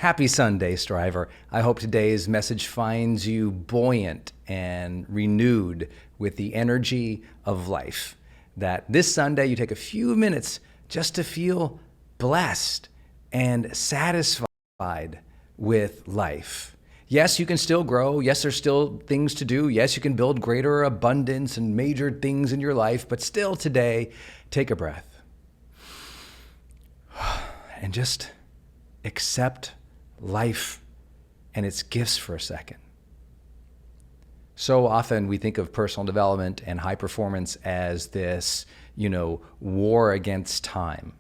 Happy Sunday, Striver. I hope today's message finds you buoyant and renewed with the energy of life. That this Sunday you take a few minutes just to feel blessed and satisfied with life. Yes, you can still grow. Yes, there's still things to do. Yes, you can build greater abundance and major things in your life, but still today, take a breath and just accept life and its gifts for a second. So often we think of personal development and high performance as this, war against time,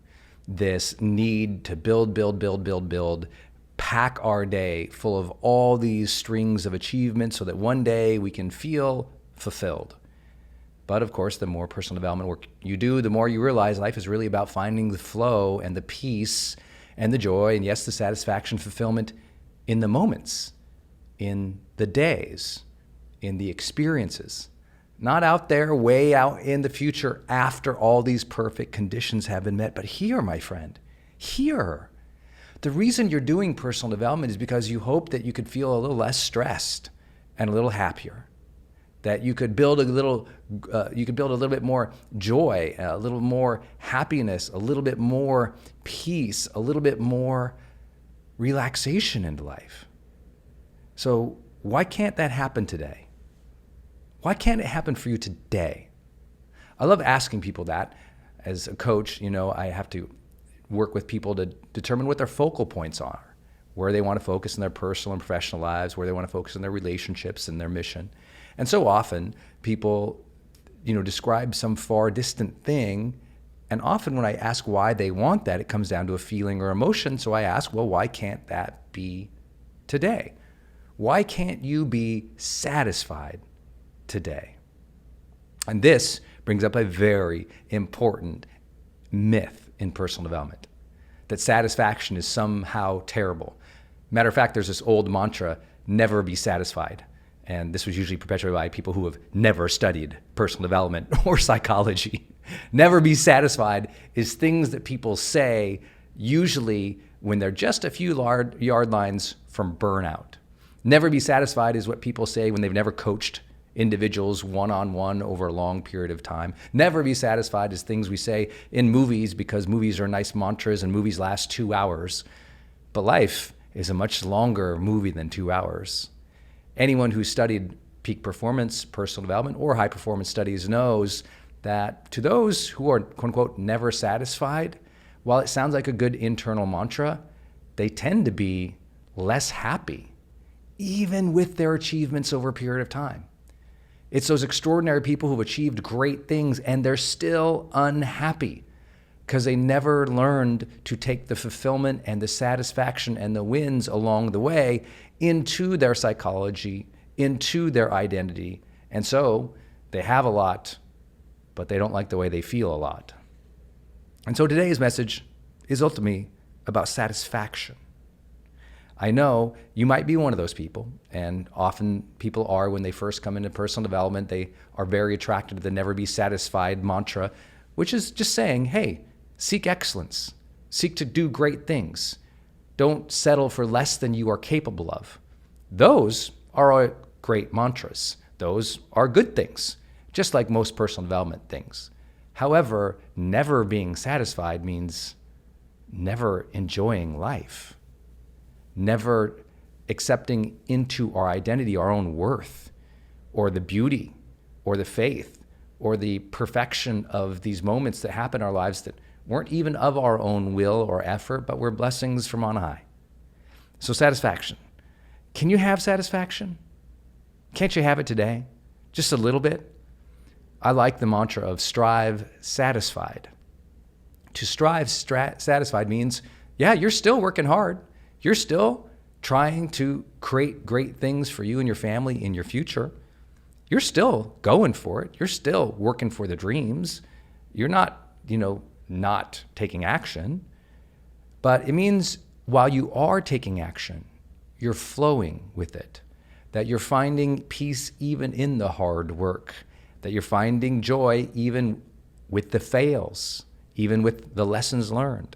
this need to build, pack our day full of all these strings of achievements so that one day we can feel fulfilled. But of course, the more personal development work you do, the more you realize life is really about finding the flow and the peace and the joy, and yes, the satisfaction, fulfillment in the moments, in the days, in the experiences, not out there, way out in the future after all these perfect conditions have been met. But here, my friend, here, the reason you're doing personal development is because you hope that you could feel a little less stressed and a little happier, that you could build a little bit more joy, a little more happiness, a little bit more peace, a little bit more relaxation into life. So why can't that happen today? Why can't it happen for you today? I love asking people that. As a coach, I have to work with people to determine what their focal points are, where they want to focus in their personal and professional lives, where they want to focus on their relationships and their mission. And so often people, describe some far distant thing. And often when I ask why they want that, it comes down to a feeling or emotion. So I ask, well, why can't that be today? Why can't you be satisfied today? And this brings up a very important myth in personal development, that satisfaction is somehow terrible. Matter of fact, there's this old mantra, never be satisfied. And this was usually perpetuated by people who have never studied personal development or psychology. Never be satisfied is things that people say usually when they're just a few yard lines from burnout. Never be satisfied is what people say when they've never coached individuals one-on-one over a long period of time. Never be satisfied is things we say in movies because movies are nice mantras and movies last 2 hours. But life is a much longer movie than 2 hours. Anyone who studied peak performance, personal development, or high performance studies knows that to those who are, quote unquote, never satisfied, while it sounds like a good internal mantra, they tend to be less happy, even with their achievements over a period of time. It's those extraordinary people who've achieved great things and they're still unhappy because they never learned to take the fulfillment and the satisfaction and the wins along the way into their psychology, into their identity. And so they have a lot, but they don't like the way they feel a lot. And so today's message is ultimately about satisfaction. I know you might be one of those people, and often people are when they first come into personal development. They are very attracted to the never be satisfied mantra, which is just saying, hey, seek excellence, seek to do great things. Don't settle for less than you are capable of. Those are great mantras. Those are good things, just like most personal development things. However, never being satisfied means never enjoying life, never accepting into our identity our own worth or the beauty or the faith or the perfection of these moments that happen in our lives that weren't even of our own will or effort, but were blessings from on high. So satisfaction. Can you have satisfaction? Can't you have it today? Just a little bit? I like the mantra of strive satisfied. To strive satisfied means, yeah, you're still working hard. You're still trying to create great things for you and your family in your future. You're still going for it. You're still working for the dreams. You're not, not taking action. But it means while you are taking action, you're flowing with it, that you're finding peace even in the hard work, that you're finding joy even with the fails, even with the lessons learned.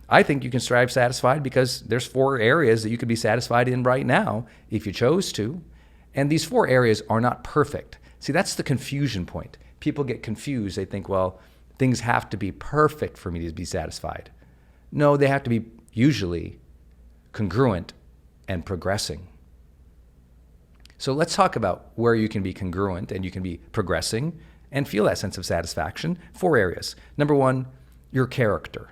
I think you can strive satisfied because there's 4 areas that you could be satisfied in right now if you chose to. And these 4 areas are not perfect. See, that's the confusion point. People get confused. They think, well, things have to be perfect for me to be satisfied. No, they have to be usually congruent and progressing. So let's talk about where you can be congruent and you can be progressing and feel that sense of satisfaction. 4 areas. Number 1, your character.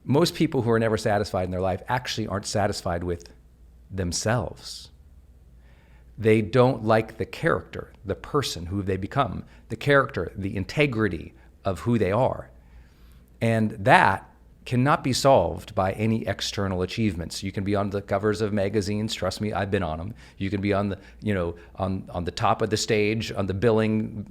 Most people who are never satisfied in their life actually aren't satisfied with themselves. They don't like the character, the person who they become, the character, the integrity of who they are. And that cannot be solved by any external achievements. You can be on the covers of magazines. Trust me, I've been on them. You can be on the, on the top of the stage, on the billing,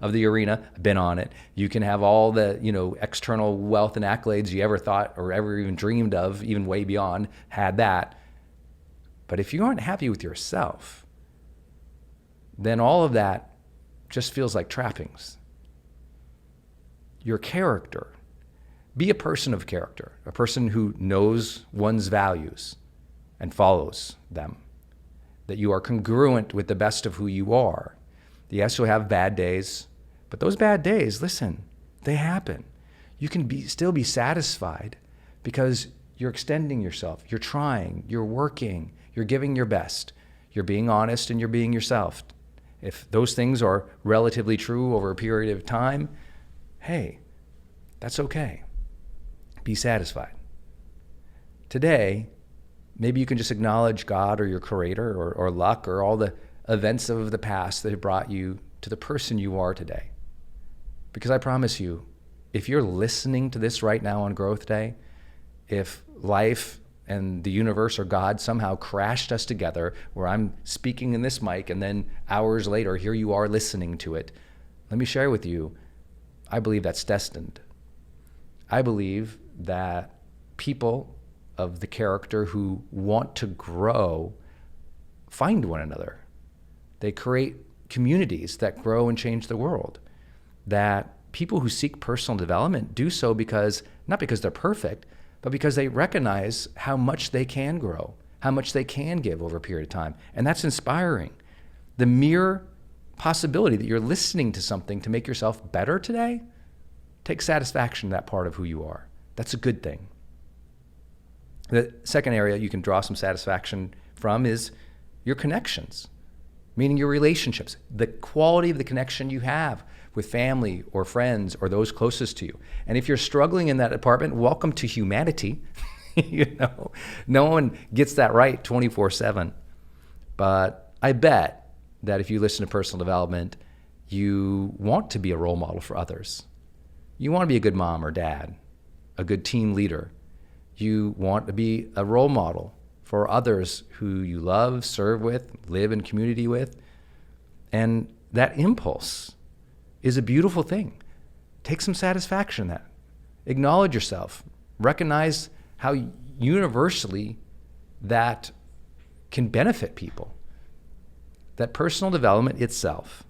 of the arena. I've been on it. You can have all the, external wealth and accolades you ever thought or ever even dreamed of, even way beyond, had that. But if you aren't happy with yourself, then all of that just feels like trappings. Your character. Be a person of character, a person who knows one's values and follows them, that you are congruent with the best of who you are. Yes, you'll have bad days, but those bad days, listen, they happen. You can still be satisfied because you're extending yourself, you're trying, you're working, you're giving your best, you're being honest and you're being yourself. If those things are relatively true over a period of time, hey, that's okay. Be satisfied. Today, maybe you can just acknowledge God or your creator or luck or all the events of the past that have brought you to the person you are today. Because I promise you, if you're listening to this right now on Growth Day, if life and the universe or God somehow crashed us together where I'm speaking in this mic and then hours later, here you are listening to it, let me share with you, I believe that's destined. I believe that people of the character who want to grow find one another. They create communities that grow and change the world. That people who seek personal development do so not because they're perfect, but because they recognize how much they can grow, how much they can give over a period of time. And that's inspiring. The mere possibility that you're listening to something to make yourself better today, take satisfaction in that part of who you are. That's a good thing. The second area you can draw some satisfaction from is your connections, meaning your relationships, the quality of the connection you have with family or friends or those closest to you. And if you're struggling in that department, welcome to humanity. No one gets that right 24/7. But I bet that if you listen to personal development, you want to be a role model for others. You want to be a good mom or dad, a good team leader. You want to be a role model for others who you love, serve with, live in community with. And that impulse is a beautiful thing. Take some satisfaction in that. Acknowledge yourself. Recognize how universally that can benefit people. That personal development itself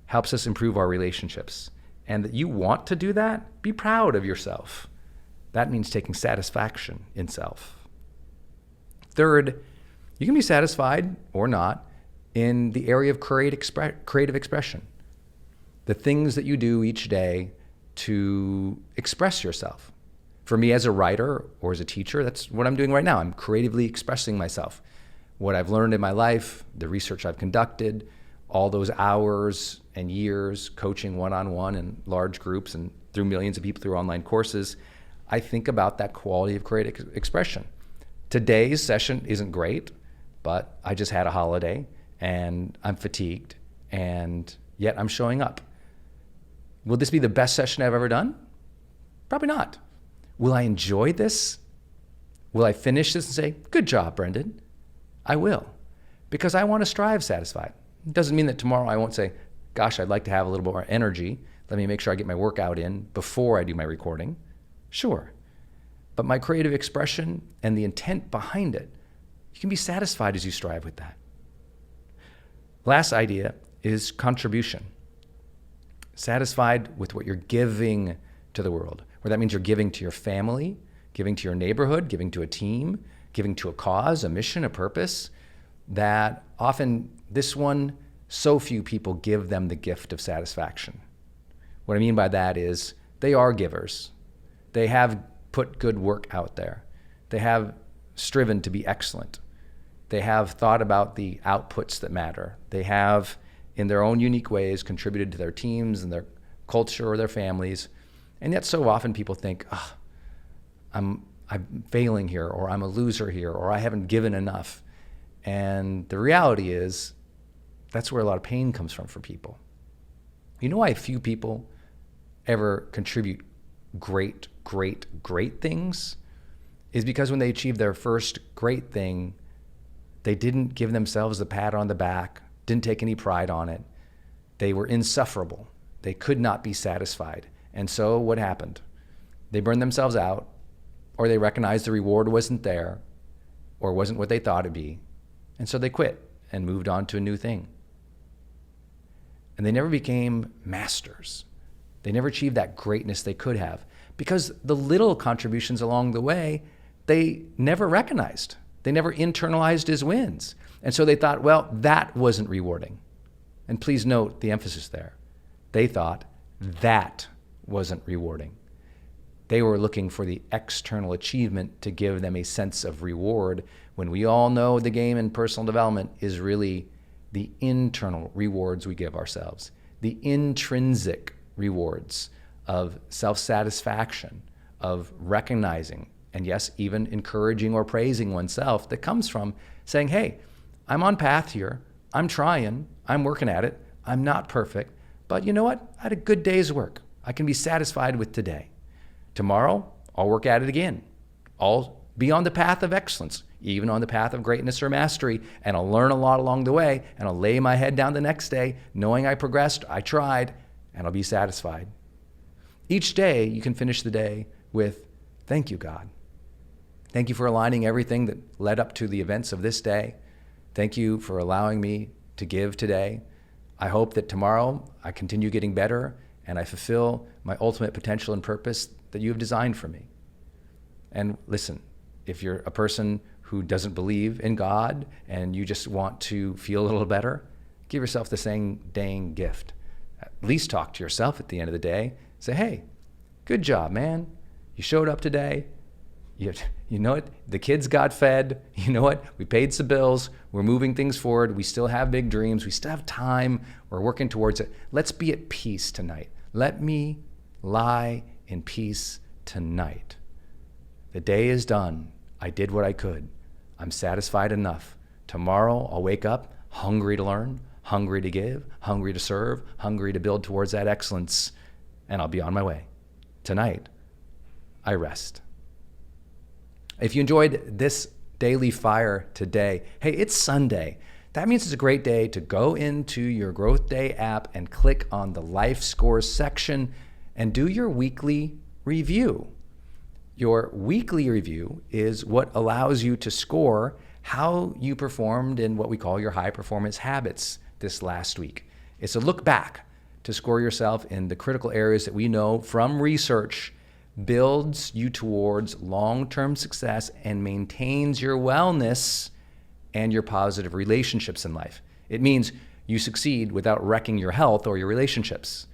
helps us improve our relationships. And that you want to do that, be proud of yourself. That means taking satisfaction in self. Third, you can be satisfied or not in the area of creative expression. The things that you do each day to express yourself. For me as a writer or as a teacher, that's what I'm doing right now. I'm creatively expressing myself. What I've learned in my life, the research I've conducted, all those hours and years coaching one-on-one in large groups and through millions of people through online courses, I think about that quality of creative expression. Today's session isn't great, but I just had a holiday and I'm fatigued and yet I'm showing up. Will this be the best session I've ever done? Probably not. Will I enjoy this? Will I finish this and say, good job, Brendan? I will, because I want to strive satisfied. It doesn't mean that tomorrow I won't say, gosh, I'd like to have a little more energy. Let me make sure I get my workout in before I do my recording. Sure. But my creative expression and the intent behind it, you can be satisfied as you strive with that. Last idea is contribution. Satisfied with what you're giving to the world, where that means you're giving to your family, giving to your neighborhood, giving to a team, giving to a cause, a mission, a purpose, that often this one, so few people give them the gift of satisfaction. What I mean by that is they are givers. They have put good work out there. They have striven to be excellent. They have thought about the outputs that matter. They have, in their own unique ways, contributed to their teams and their culture or their families. And yet so often people think, oh, I'm failing here, or I'm a loser here, or I haven't given enough. And the reality is that's where a lot of pain comes from for people. You know why few people ever contribute great things? Is because when they achieved their first great thing, they didn't give themselves a pat on the back, didn't take any pride on it. They were insufferable. They could not be satisfied. And so what happened? They burned themselves out, or they recognized the reward wasn't there, or wasn't what they thought it'd be. And so they quit and moved on to a new thing. And they never became masters. They never achieved that greatness they could have, because the little contributions along the way, they never recognized. They never internalized as wins. And so they thought, well, that wasn't rewarding. And please note the emphasis there. They thought that wasn't rewarding. They were looking for the external achievement to give them a sense of reward, when we all know the game in personal development is really the internal rewards we give ourselves, the intrinsic rewards of self-satisfaction, of recognizing, and yes, even encouraging or praising oneself, that comes from saying, hey, I'm on path here, I'm trying, I'm working at it, I'm not perfect, but you know what? I had a good day's work. I can be satisfied with today. Tomorrow, I'll work at it again. I'll be on the path of excellence, even on the path of greatness or mastery, and I'll learn a lot along the way, and I'll lay my head down the next day knowing I progressed, I tried, and I'll be satisfied. Each day, you can finish the day with, thank you, God. Thank you for aligning everything that led up to the events of this day. Thank you for allowing me to give today. I hope that tomorrow I continue getting better and I fulfill my ultimate potential and purpose that you have designed for me. And listen, if you're a person who doesn't believe in God and you just want to feel a little better, give yourself the same dang gift. At least talk to yourself at the end of the day. Say, hey, good job, man. You showed up today. You know what? The kids got fed. You know what? We paid some bills. We're moving things forward. We still have big dreams. We still have time. We're working towards it. Let's be at peace tonight. Let me lie in peace tonight. The day is done. I did what I could. I'm satisfied enough. Tomorrow I'll wake up hungry to learn, hungry to give, hungry to serve, hungry to build towards that excellence, and I'll be on my way. Tonight, I rest. If you enjoyed this daily fire today, hey, it's Sunday. That means it's a great day to go into your GrowthDay app and click on the Life Scores section and do your weekly review. Your weekly review is what allows you to score how you performed in what we call your high performance habits this last week. It's a look back to score yourself in the critical areas that we know from research builds you towards long-term success and maintains your wellness and your positive relationships in life. It means you succeed without wrecking your health or your relationships.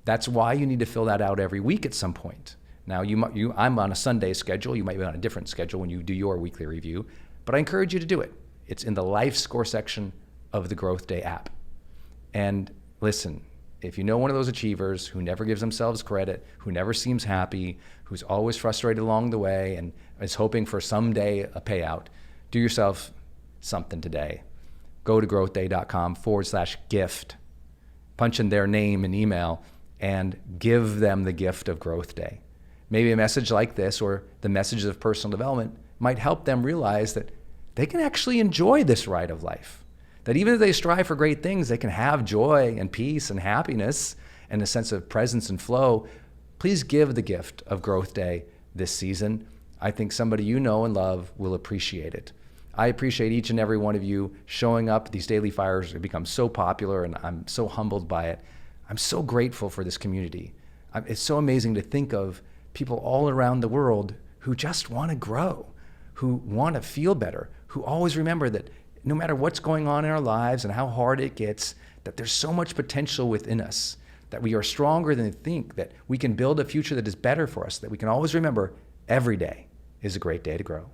That's why you need to fill that out every week at some point. Now, I'm on a Sunday schedule. You might be on a different schedule when you do your weekly review, but I encourage you to do it. It's in the Life Score section of the GrowthDay app. And listen, if you know one of those achievers who never gives themselves credit, who never seems happy, who's always frustrated along the way and is hoping for someday a payout, do yourself something today. Go to growthday.com/gift, punch in their name and email, and give them the gift of GrowthDay. Maybe a message like this or the messages of personal development might help them realize that they can actually enjoy this ride of life. That even if they strive for great things, they can have joy and peace and happiness and a sense of presence and flow. Please give the gift of GrowthDay this season. I think somebody you know and love will appreciate it. I appreciate each and every one of you showing up. These daily fires have become so popular and I'm so humbled by it. I'm so grateful for this community. It's so amazing to think of people all around the world who just want to grow, who want to feel better, who always remember that no matter what's going on in our lives and how hard it gets, that there's so much potential within us, that we are stronger than we think, that we can build a future that is better for us, that we can always remember every day is a great day to grow.